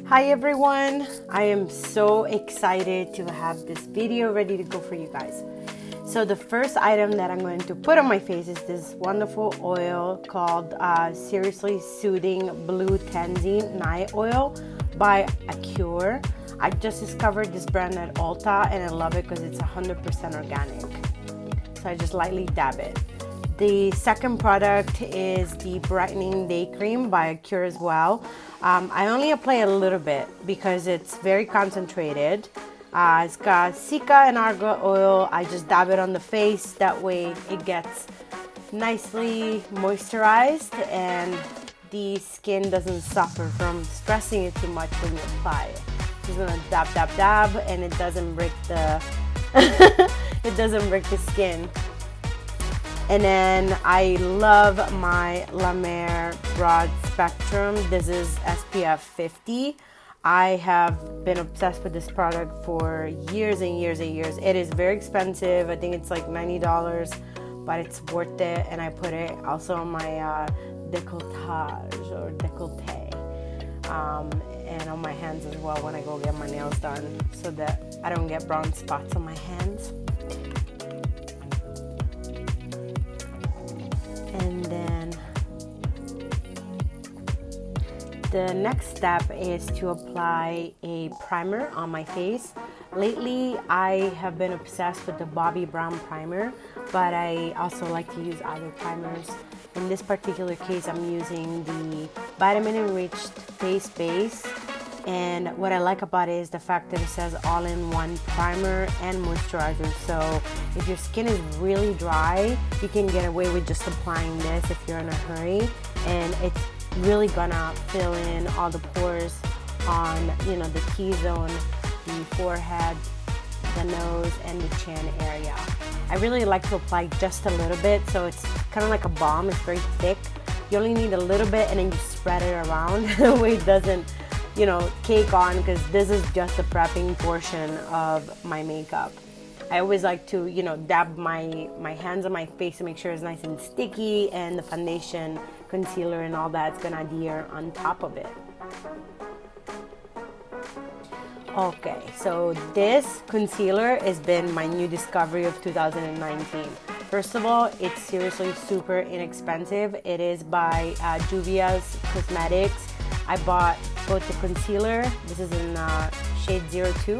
Hi everyone, I am so excited to have this video ready to go for you guys. So the first item that I'm going to put on my face is this wonderful oil called Seriously Soothing Blue Tenzing Night Oil by Acure. I just discovered this brand at Ulta and I love it because it's 100% organic. So I just lightly dab it. The second product is the Brightening Day Cream by Acure as well. I only apply a little bit because it's very concentrated. It's got cica and argan oil. I just dab it on the face. That way it gets nicely moisturized and the skin doesn't suffer from stressing it too much when you apply it. Just gonna dab, dab, dab, and it doesn't break the it doesn't break the skin. And then I love my La Mer Broad Spectrum. This is SPF 50. I have been obsessed with this product for years and years and years. It is very expensive. I think it's like $90, but it's worth it. And I put it also on my décolletage or décolleté. And on my hands as well when I go get my nails done so that I don't get brown spots on my hands. And then the next step is to apply a primer on my face. Lately, I have been obsessed with the Bobbi Brown primer, but I also like to use other primers. In this particular case, I'm using the Vitamin Enriched Face Base. And what I like about it is the fact that it says all-in-one primer and moisturizer. So if your skin is really dry, you can get away with just applying this if you're in a hurry. And it's really gonna fill in all the pores on, the T-zone, the forehead, the nose, and the chin area. I really like to apply just a little bit, so it's kind of like a balm. It's very thick. You only need a little bit, and then you spread it around the way it doesn't cake on, because this is just the prepping portion of my makeup. I always like to, dab my hands on my face to make sure it's nice and sticky, and the foundation, concealer, and all that's gonna adhere on top of it. Okay, so this concealer has been my new discovery of 2019. First of all, it's seriously super inexpensive. It is by Juvia's Cosmetics. I bought both the concealer, this is in shade 02,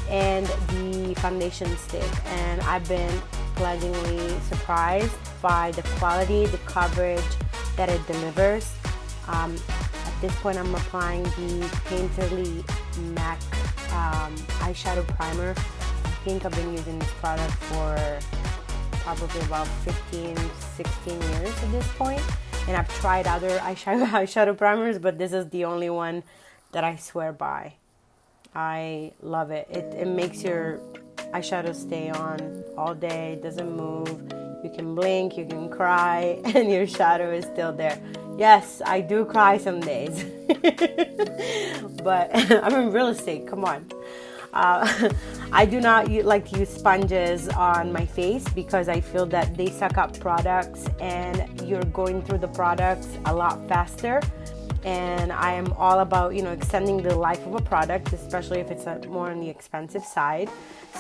and the foundation stick, and I've been pleasantly surprised by the quality, the coverage that it delivers. At this point, I'm applying the Painterly MAC eyeshadow primer. I think I've been using this product for probably about 15, 16 years at this point. And I've tried other eyeshadow primers, but this is the only one that I swear by. I love it. It makes your eyeshadow stay on all day. It doesn't move. You can blink, you can cry, and your shadow is still there. Yes, I do cry some days. But I'm in real estate, come on. I do not like to use sponges on my face because I feel that they suck up products and you're going through the products a lot faster. And I am all about, extending the life of a product, especially if it's more on the expensive side.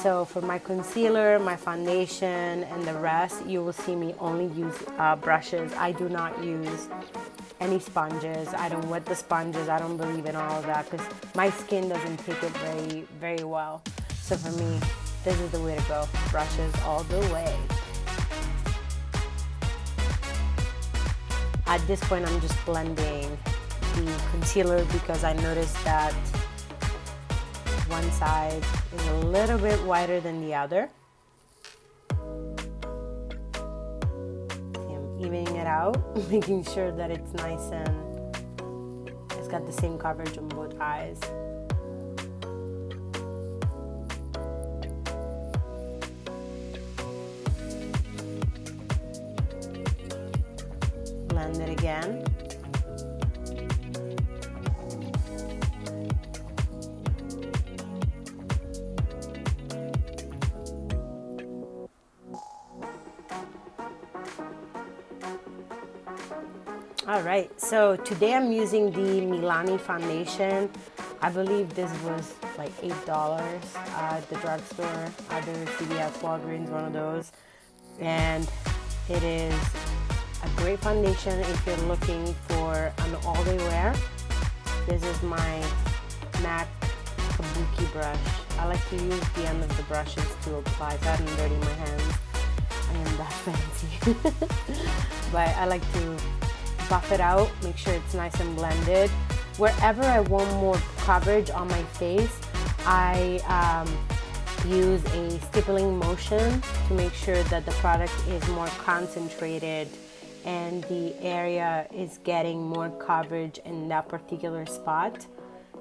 So for my concealer, my foundation, and the rest, you will see me only use brushes. I do not use any sponges. I don't wet the sponges. I don't believe in all of that because my skin doesn't take it very, very well. So for me, this is the way to go. Brushes all the way. At this point, I'm just blending the concealer because I noticed that one side is a little bit whiter than the other. I'm evening it out, making sure that it's nice and it's got the same coverage on both eyes. Blend it again. Alright, so today I'm using the Milani foundation. I believe this was like $8 at the drugstore, either CVS, Walgreens, one of those. And it is a great foundation if you're looking for an all-day wear. This is my MAC kabuki brush. I like to use the end of the brushes to apply so I don't dirty my hands. I am that fancy. But I like to buff it out, make sure it's nice and blended. Wherever I want more coverage on my face, I use a stippling motion to make sure that the product is more concentrated and the area is getting more coverage in that particular spot.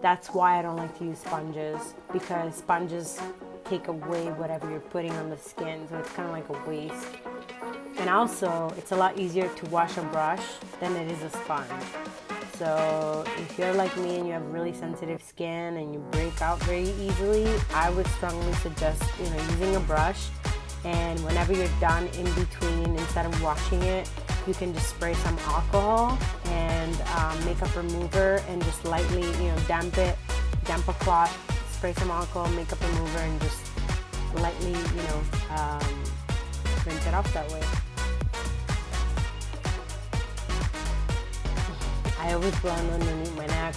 That's why I don't like to use sponges, because sponges take away whatever you're putting on the skin, so it's kind of like a waste. And also, it's a lot easier to wash a brush than it is a sponge. So if you're like me and you have really sensitive skin and you break out very easily, I would strongly suggest using a brush, and whenever you're done in between, instead of washing it, you can just spray some alcohol and makeup remover and just lightly damp a cloth, spray some alcohol, makeup remover, and just lightly rinse it off that way. I always blend underneath my neck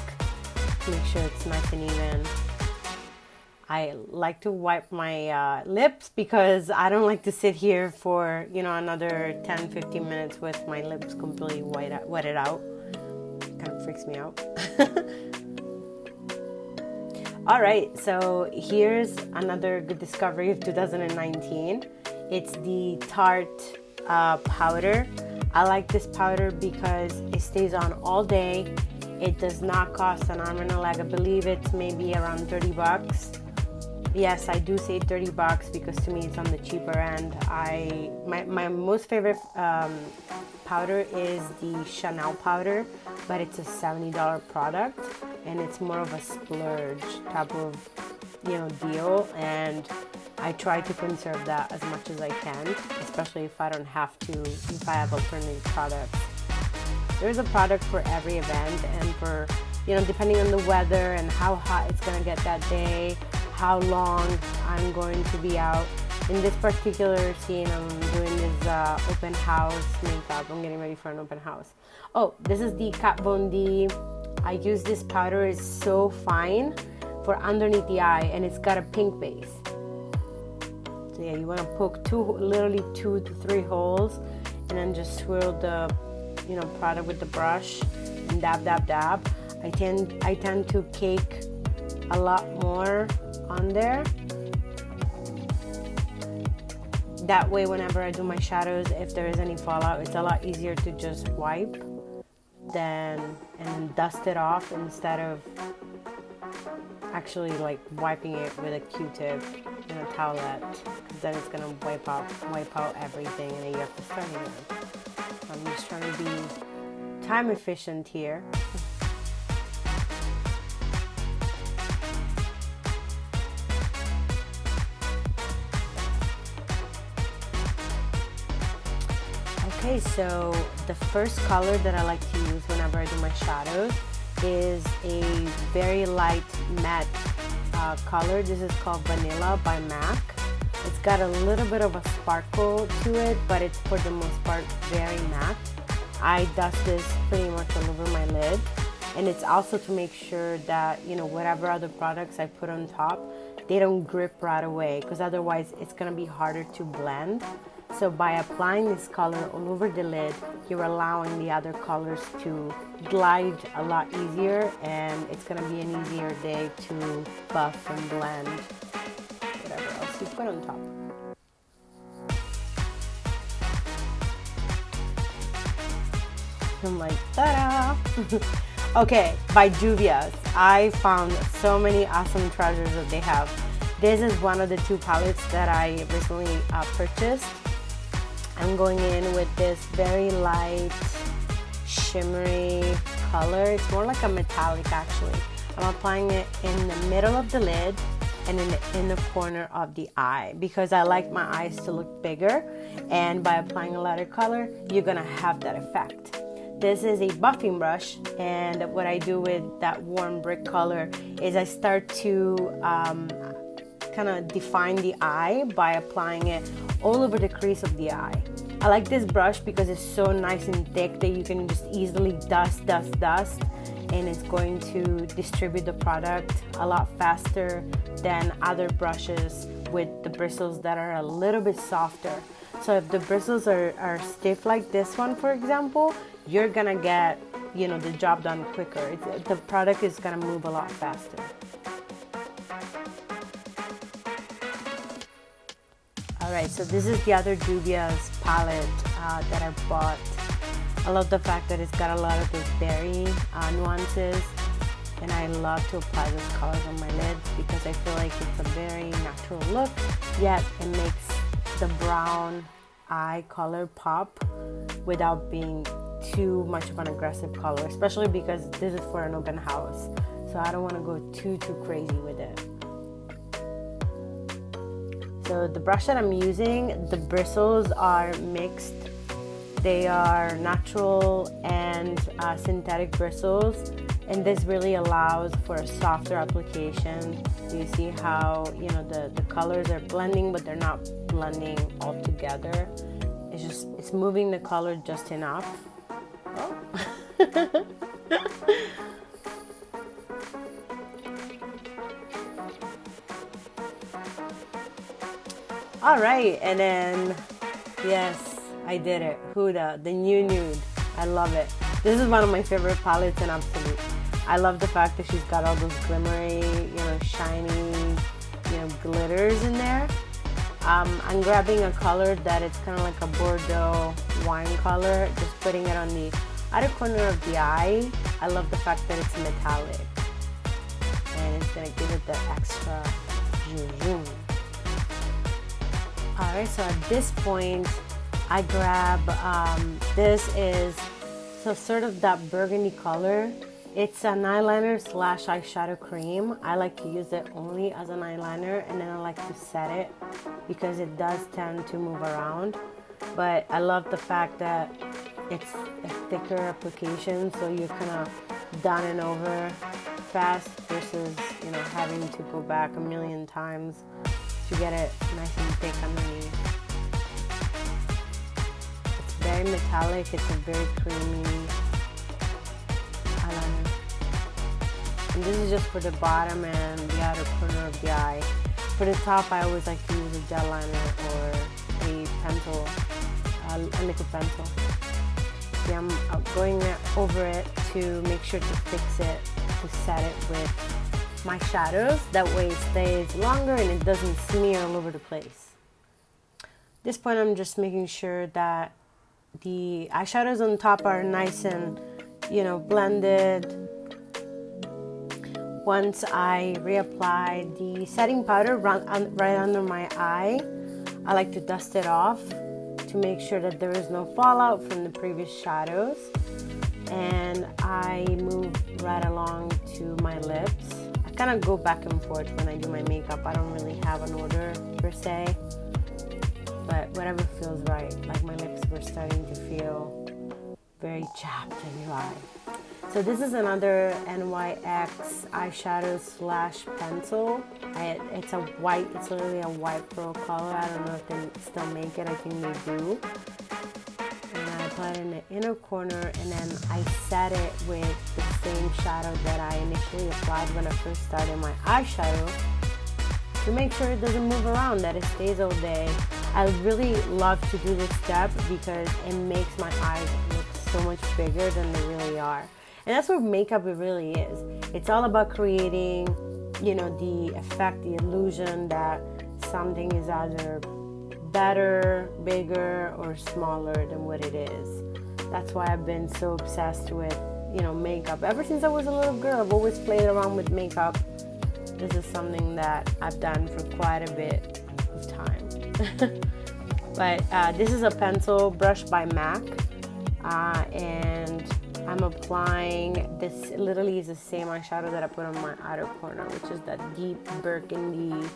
to make sure it's nice and even. I like to wipe my lips because I don't like to sit here for another 10-15 minutes with my lips completely wetted out. Kind of freaks me out. All right, so here's another good discovery of 2019. It's the Tarte powder. I like this powder because it stays on all day. It does not cost an arm and a leg. I believe it's maybe around 30 bucks. Yes, I do say 30 bucks because to me it's on the cheaper end. My most favorite powder is the Chanel powder, but it's a $70 product and it's more of a splurge type of deal, and I try to conserve that as much as I can, especially if I don't have to, if I have alternative products. There's a product for every event, and for depending on the weather and how hot it's gonna get that day, how long I'm going to be out. In this particular scene, I'm doing this open house makeup. I'm getting ready for an open house. Oh, this is the Kat Von D. I use this powder. It's so fine for underneath the eye, and it's got a pink base. So yeah, you want to poke literally 2 to 3 holes, and then just swirl the product with the brush and dab, dab, dab. I tend to cake a lot more on there. That way, whenever I do my shadows, if there is any fallout, it's a lot easier to just wipe and dust it off instead of actually like wiping it with a Q-tip and a towelette, because then it's gonna wipe out everything, and then you have to start again. I'm just trying to be time efficient here. Okay, so the first color that I like to use whenever I do my shadows is a very light matte color. This is called Vanilla by MAC. It's got a little bit of a sparkle to it, but it's for the most part very matte. I dust this pretty much all over my lid, and it's also to make sure that whatever other products I put on top, they don't grip right away, because otherwise it's gonna be harder to blend. So by applying this color all over the lid, you're allowing the other colors to glide a lot easier, and it's gonna be an easier day to buff and blend whatever else you put on top. I'm like, ta-da! Okay, by Juvia's, I found so many awesome treasures that they have. This is one of the 2 palettes that I recently purchased. I'm going in with this very light, shimmery color. It's more like a metallic actually. I'm applying it in the middle of the lid and in the inner corner of the eye, because I like my eyes to look bigger, and by applying a lighter color, you're gonna have that effect. This is a buffing brush, and what I do with that warm brick color is I start to kind of define the eye by applying it all over the crease of the eye. I like this brush because it's so nice and thick that you can just easily dust, and it's going to distribute the product a lot faster than other brushes with the bristles that are a little bit softer. So if the bristles are stiff like this one, for example, you're gonna get, you know, the job done quicker. The product is gonna move a lot faster. Alright, so this is the other Dubious palette that I bought. I love the fact that it's got a lot of those berry nuances, and I love to apply those colors on my lids because I feel like it's a very natural look, yet it makes the brown eye color pop without being too much of an aggressive color, especially because this is for an open house, so I don't want to go too crazy with it. So the brush that I'm using, the bristles are mixed. They are natural and synthetic bristles, and this really allows for a softer application. So you see how, you know, the colors are blending, but they're not blending all together. It's moving the color just enough. Oh. All right, and then, yes, I did it. Huda, the new nude. I love it. This is one of my favorite palettes in Absolute. I love the fact that she's got all those glimmery, you know, shiny, you know, glitters in there. I'm grabbing a color that it's kind of like a Bordeaux wine color, just putting it on the outer corner of the eye. I love the fact that it's metallic, and it's gonna give it the extra zoom. Alright, so at this point, I grab, this is sort of that burgundy color. It's an eyeliner / eyeshadow cream. I like to use it only as an eyeliner, and then I like to set it because it does tend to move around. But I love the fact that it's a thicker application, so you're kind of done and over fast versus, you know, having to go back a million times to get it nice and thick underneath. It's very metallic, it's a very creamy eyeliner. And this is just for the bottom and the outer corner of the eye. For the top, I always like to use a gel liner or a pencil, a liquid pencil. See, I'm going over it to make sure to fix it, to set it with my shadows. That way it stays longer and it doesn't smear all over the place. At this point, I'm just making sure that the eyeshadows on top are nice and, you know, blended. Once I reapply the setting powder right under my eye, I like to dust it off to make sure that there is no fallout from the previous shadows. And I move right along to my lips. I kind of go back and forth when I do my makeup. I don't really have an order per se, but whatever feels right. Like my lips were starting to feel very chapped and dry. So this is another NYX eyeshadow / pencil. It's a white, it's literally a white pearl color. I don't know if they still make it, I think they do. And I apply it in the inner corner, and then I set it with the same shadow that I initially applied when I first started my eyeshadow to make sure it doesn't move around, that it stays all day. I really love to do this step because it makes my eyes look so much bigger than they really are. And that's what makeup it really is. It's all about creating, you know, the effect, the illusion that something is either better, bigger, or smaller than what it is. That's why I've been so obsessed with, you know, makeup. Ever since I was a little girl, I've always played around with makeup. This is something that I've done for quite a bit of time. But this is a pencil brush by MAC, and I'm applying this. Literally is the same eyeshadow that I put on my outer corner, which is that deep burgundy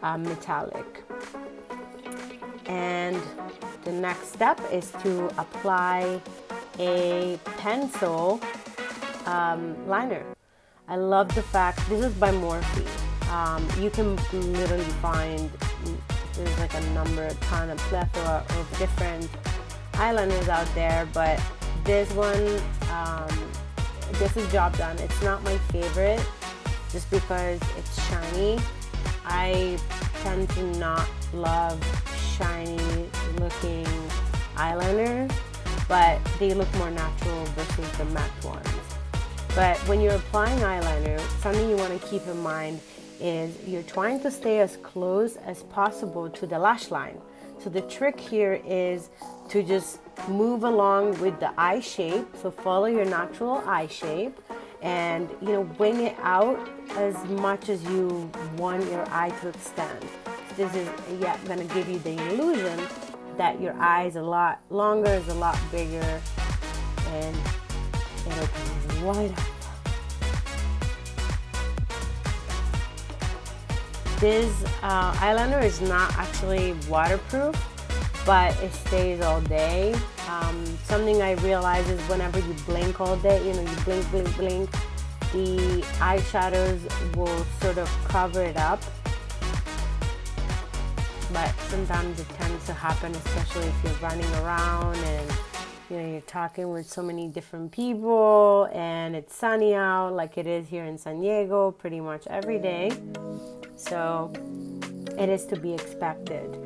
metallic. And the next step is to apply a pencil liner. I love the fact, this is by Morphe. You can literally find, there's like a ton, a plethora of different eyeliners out there, but this one gets the job done. It's not my favorite just because it's shiny. I tend to not love shiny looking eyeliner, but they look more natural versus the matte ones. But when you're applying eyeliner, something you want to keep in mind is you're trying to stay as close as possible to the lash line. So the trick here is to just move along with the eye shape. So follow your natural eye shape and, wing it out as much as you want your eye to extend. This is going to give you the illusion that your eye is a lot longer, is a lot bigger, and it opens wide up. This eyeliner is not actually waterproof, but it stays all day. Something I realize is whenever you blink all day, you blink, the eyeshadows will sort of cover it up. But sometimes it tends to happen, especially if you're running around and you're talking with so many different people and it's sunny out like it is here in San Diego pretty much every day. So it is to be expected.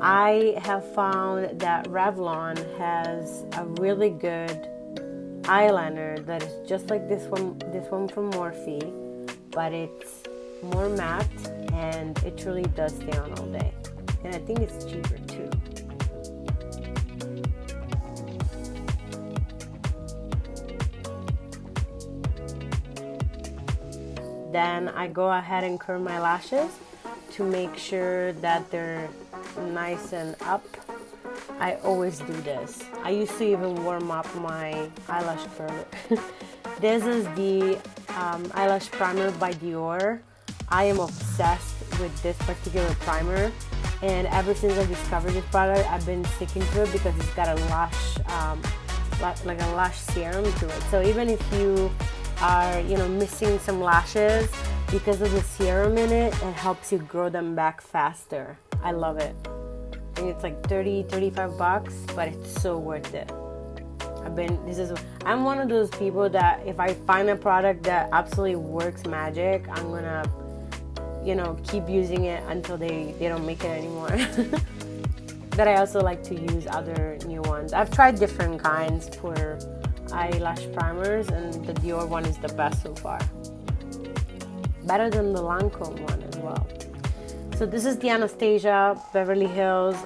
I have found that Revlon has a really good eyeliner that is just like this one from Morphe, but it's more matte and it truly does stay on all day. And I think it's cheaper too. Then I go ahead and curl my lashes to make sure that they're nice and up. I always do this. I used to even warm up my eyelash curler. This is the eyelash primer by Dior. I am obsessed with this particular primer, and ever since I discovered this product, I've been sticking to it because it's got a lash, like a lash serum to it. So even if you are, missing some lashes, because of the serum in it, it helps you grow them back faster. I love it. I think it's like $35, but it's so worth it. I'm one of those people that if I find a product that absolutely works magic, I'm gonna, keep using it until they don't make it anymore. But I also like to use other new ones. I've tried different kinds for eyelash primers, and the Dior one is the best so far. Better than the Lancome one as well. So this is the Anastasia Beverly Hills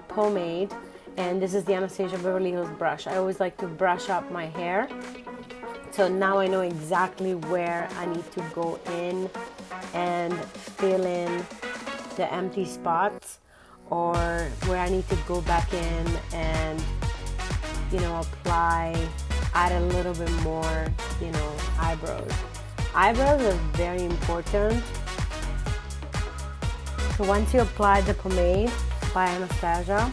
pomade, and this is the Anastasia Beverly Hills brush. I always like to brush up my hair, so now I know exactly where I need to go in and fill in the empty spots, or where I need to go back in and add a little bit more eyebrows. Eyebrows are very important. So once you apply the pomade by Anastasia,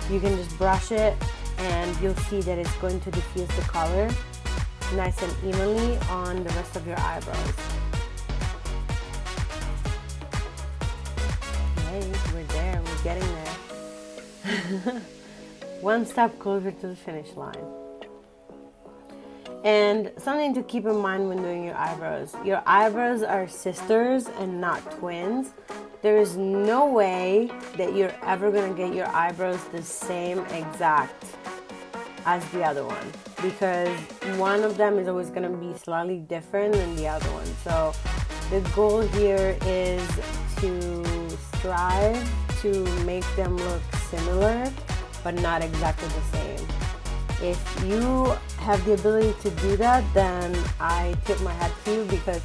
you can just brush it and you'll see that it's going to diffuse the color nice and evenly on the rest of your eyebrows. Hey, we're there, we're getting there. One step closer to the finish line. And something to keep in mind when doing your eyebrows. Your eyebrows are sisters and not twins. There is no way that you're ever gonna get your eyebrows the same exact as the other one, because one of them is always gonna be slightly different than the other one. So the goal here is to strive to make them look similar, but not exactly the same. If you have the ability to do that, then I tip my hat to you, because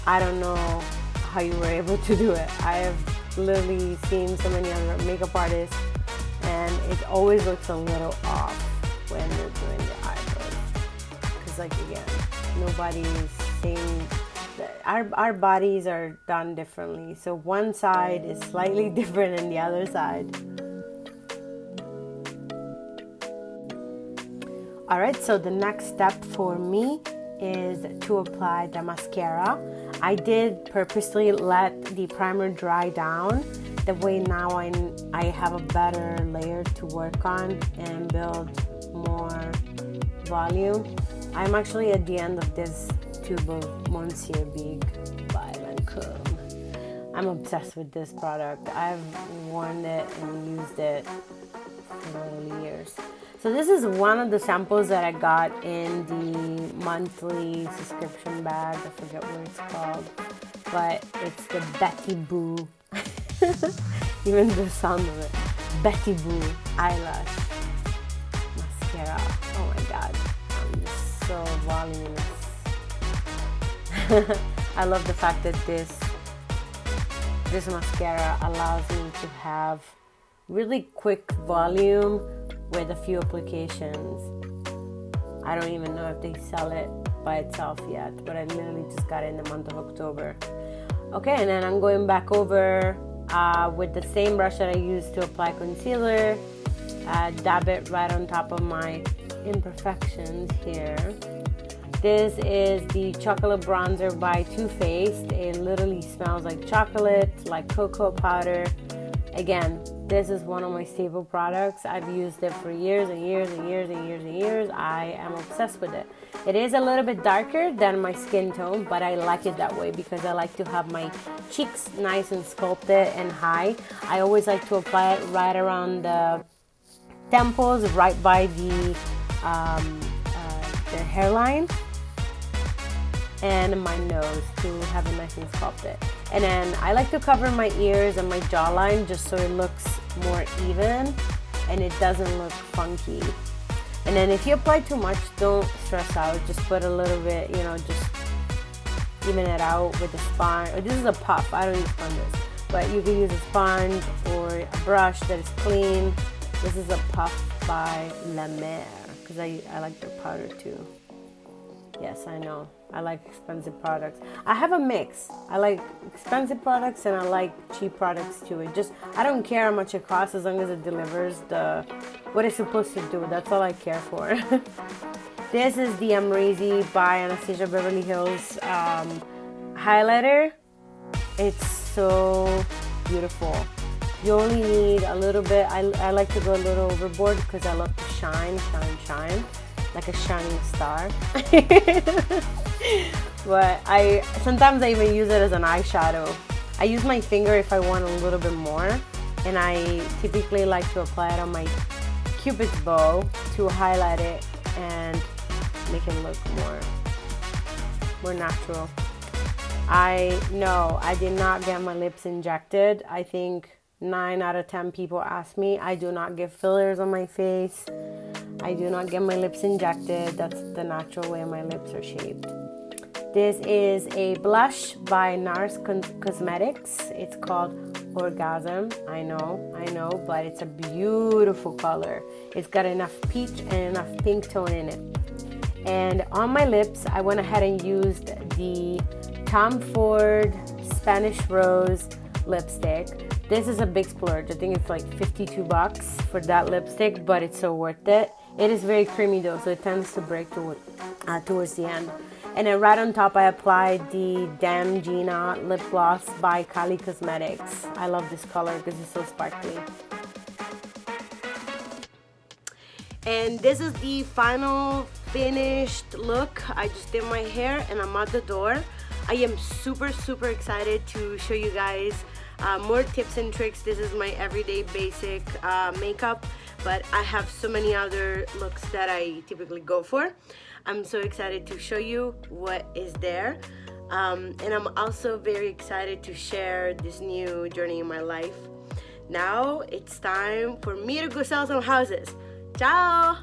I don't know how you were able to do it. I have literally seen so many other makeup artists, and it always looks a little off when they're doing the eyebrows. Because again, nobody's saying that our bodies are done differently. So one side is slightly different than the other side. All right, so the next step for me is to apply the mascara. I did purposely let the primer dry down. The way now I have a better layer to work on and build more volume. I'm actually at the end of this tube of Monsieur Big by Lancome. I'm obsessed with this product. I've worn it and used it for years. So this is one of the samples that I got in the monthly subscription bag. I forget what it's called, but it's the Betty Boo. Even the sound of it. Betty Boo eyelash mascara. Oh my god, I'm just so voluminous. I love the fact that this mascara allows me to have really quick volume with a few applications. I don't even know if they sell it by itself yet, but I literally just got it in the month of October. Okay, and then I'm going back over with the same brush that I used to apply concealer, dab it right on top of my imperfections here. This is the chocolate bronzer by Too Faced. It literally smells like chocolate, like cocoa powder. Again, this is one of my staple products. I've used it for years and years and years and years and years. I am obsessed with it. It is a little bit darker than my skin tone, but I like it that way because I like to have my cheeks nice and sculpted and high. I always like to apply it right around the temples, right by the hairline and my nose to have it nice and sculpted. And then I like to cover my ears and my jawline just so it looks more even and it doesn't look funky. And then if you apply too much, don't stress out. Just put a little bit, just even it out with a sponge. This is a puff. I don't use sponges, but you can use a sponge or a brush that is clean. This is a puff by La Mer because I like their powder too. Yes, I know. I like expensive products. I have a mix. I like expensive products and I like cheap products too. I don't care how much it costs as long as it delivers what it's supposed to do. That's all I care for. This is the Amrezy by Anastasia Beverly Hills highlighter. It's so beautiful. You only need a little bit. I like to go a little overboard because I love to shine like a shining star. But sometimes I even use it as an eyeshadow. I use my finger if I want a little bit more, and I typically like to apply it on my Cupid's bow to highlight it and make it look more natural. I did not get my lips injected. I think 9 out of 10 people ask me. I do not get fillers on my face. I do not get my lips injected. That's the natural way my lips are shaped. This is a blush by NARS Cosmetics. It's called Orgasm. I know, but it's a beautiful color. It's got enough peach and enough pink tone in it. And on my lips, I went ahead and used the Tom Ford Spanish Rose lipstick. This is a big splurge. I think it's like $52 for that lipstick, but it's so worth it. It is very creamy though, so it tends to break towards the end. And then right on top, I applied the Dam Gina lip gloss by Kylie Cosmetics. I love this color because it's so sparkly. And this is the final finished look. I just did my hair and I'm at the door. I am super excited to show you guys more tips and tricks. This is my everyday basic makeup, but I have so many other looks that I typically go for. I'm so excited to show you what is there. And I'm also very excited to share this new journey in my life. Now it's time for me to go sell some houses. Ciao!